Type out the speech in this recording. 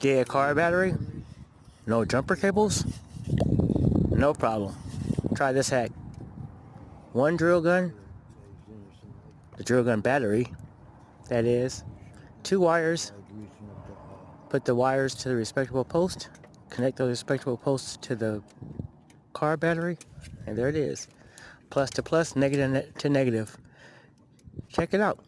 Dead car battery? No jumper cables? No problem. Try this hack. One drill gun, the drill gun battery, that is. 2 wires. Put the wires to the respectable post. Connect those respectable posts to the car battery. And there it is. Plus to plus, negative to negative. Check it out.